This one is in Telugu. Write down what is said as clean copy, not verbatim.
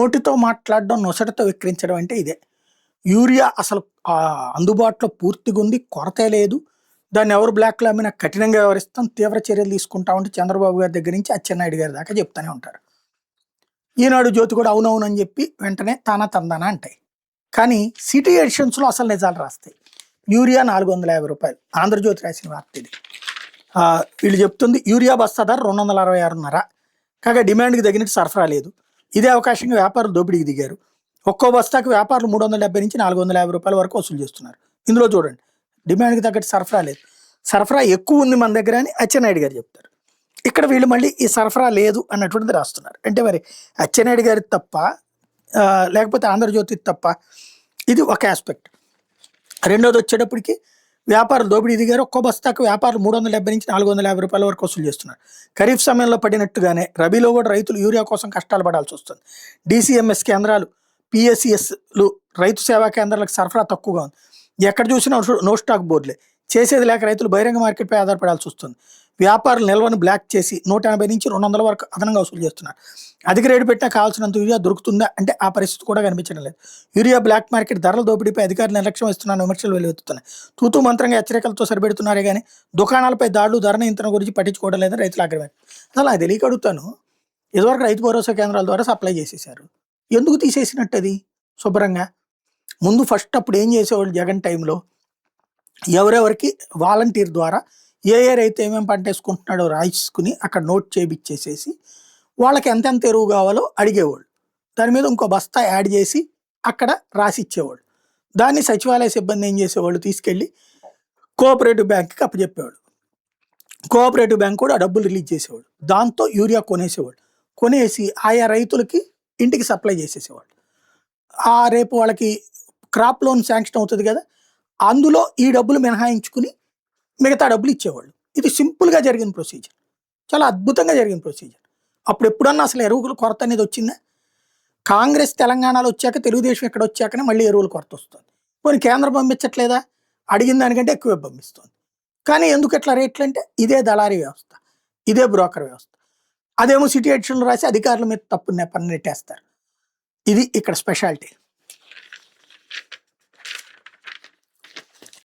నోటితో మాట్లాడడం, నొసటతో విక్రించడం అంటే ఇదే. యూరియా అసలు అందుబాటులో పూర్తిగా ఉంది. కొరతే లేదు. దాన్ని ఎవరు బ్లాక్‌లో అమ్మినా కఠినంగా వ్యవహరిస్తాం. తీవ్ర చర్యలు తీసుకుంటామంటే చంద్రబాబు గారి దగ్గర నుంచి అచ్చెన్నాయుడు గారి దాకా చెప్తానే ఉంటారు. ఈనాడు, జ్యోతి కూడా అవునవునని చెప్పి వెంటనే తానా తందానా అంటాయి. కానీ సిటీ ఎడిషన్స్‌లో అసలు నిజాలు రాస్తాయి. యూరియా రూ. 450. ఆంధ్రజ్యోతి రాసిన వార్త ఇది. వీళ్ళు చెప్తుంది యూరియా బస్తా ధర 266.5. కాగా డిమాండ్‌కి తగినట్టు సరఫరా లేదు. ఇదే అవకాశంగా వ్యాపారులు దోపిడీకి దిగారు. ఒక్కో బస్తాకు వ్యాపారులు రూ. 370 నుంచి రూ. 450 వరకు వసూలు చేస్తున్నారు. ఇందులో చూడండి, డిమాండ్‌కి తగ్గట్టు సరఫరా లేదు. సరఫరా ఎక్కువ ఉంది మన దగ్గర అని అచ్చెన్నాయుడు గారు చెప్తారు. ఇక్కడ వీళ్ళు మళ్ళీ ఈ సరఫరా లేదు అన్నటువంటిది రాస్తున్నారు. అంటే మరి అచ్చెన్నాయుడు గారి తప్ప, లేకపోతే ఆంధ్రజ్యోతి తప్ప? ఇది ఒక ఆస్పెక్ట్. రెండోది వచ్చేటప్పటికి వ్యాపారులు దోపిడీ దిగారు. ఒక్కో బస్తాకు వ్యాపారులు రూ. 370 నుంచి రూ. 450 వరకు వసూలు చేస్తున్నారు. ఖరీఫ్ సమయంలో పడినట్టుగానే రబీలో కూడా రైతులు యూరియా కోసం కష్టాలు పడాల్సి వస్తుంది. డీసీఎంఎస్ కేంద్రాలు, పిఎస్సిఎస్లు, రైతు సేవా కేంద్రాలకు సరఫరా తక్కువగా ఉంది. ఎక్కడ చూసినా నో స్టాక్ బోర్డులే. చేసేది లేక రైతులు బహిరంగ మార్కెట్పై ఆధారపడాల్సి వస్తుంది. వ్యాపారులు నిల్వను బ్లాక్ చేసి 180 నుంచి 200 వరకు అదనంగా వసూలు చేస్తున్నారు. అధిక రేటు పెట్టినా కావాల్సినంత యూరియా దొరుకుతుందా అంటే ఆ పరిస్థితి కూడా కనిపించడం లేదు. యూరియా బ్లాక్ మార్కెట్ ధరల దోపిడీపై అధికారులు నిర్లక్ష్యం ఇస్తున్న విమర్శలు వెలువెత్తుతున్నాయి. తూతూ మంత్రంగా హెచ్చరికలతో సరిపెడుతున్నారే కానీ దుకాణాలపై దాడులు, ధర నియంత్రణ గురించి పట్టించుకోవడం లేదని రైతులు ఆగ్రహం. అసలు అది తెలియక అడుగుతాను. ఇదివరకు రైతు భరోసా కేంద్రాల ద్వారా సప్లై చేసేసారు. ఎందుకు తీసేసినట్టు అది శుభ్రంగా? ముందు ఫస్ట్ అప్పుడు ఏం చేసేవాళ్ళు జగన్ టైంలో, ఎవరెవరికి వాలంటీర్ ద్వారా ఏ రైతు ఏమేమి పంట వేసుకుంటున్నాడో రాయించుకుని అక్కడ నోట్ చేయించేసేసి వాళ్ళకి ఎంతెంత ఎరువు కావాలో అడిగేవాళ్ళు. దాని మీద ఇంకో బస్తా యాడ్ చేసి అక్కడ రాసి ఇచ్చేవాళ్ళు. దాన్ని సచివాలయ సిబ్బంది ఏం చేసేవాళ్ళు, తీసుకెళ్ళి కోఆపరేటివ్ బ్యాంక్కి అప్పచెప్పేవాళ్ళు. కోఆపరేటివ్ బ్యాంక్ కూడా ఆ డబ్బులు రిలీజ్ చేసేవాళ్ళు. దాంతో యూరియా కొనేసేవాళ్ళు. కొనేసి ఆయా రైతులకి ఇంటికి సప్లై చేసేసేవాళ్ళు. రేపు వాళ్ళకి క్రాప్ లోన్ శాంక్షన్ అవుతుంది కదా, అందులో ఈ డబ్బులు మినహాయించుకుని మిగతా డబ్బులు ఇచ్చేవాళ్ళు. ఇది సింపుల్గా జరిగిన ప్రొసీజర్, చాలా అద్భుతంగా జరిగిన ప్రొసీజర్. అప్పుడు ఎప్పుడన్నా అసలు ఎరువుల కొరత అనేది వచ్చిందా? కాంగ్రెస్ తెలంగాణలో వచ్చాక, తెలుగుదేశం ఇక్కడ వచ్చాకనే మళ్ళీ ఎరువుల కొరత వస్తుంది. కొన్ని కేంద్రం పంపించట్లేదా? అడిగిన దానికంటే ఎక్కువే పంపిస్తుంది. కానీ ఎందుకు ఎట్లా రేట్లు అంటే ఇదే దళారీ వ్యవస్థ, ఇదే బ్రోకర్ వ్యవస్థ. అదేమో సిటీ ఎడిషన్లు రాసి అధికారుల మీద తప్పు నెట్టేస్తారు. ఇది ఇక్కడ స్పెషాలిటీ.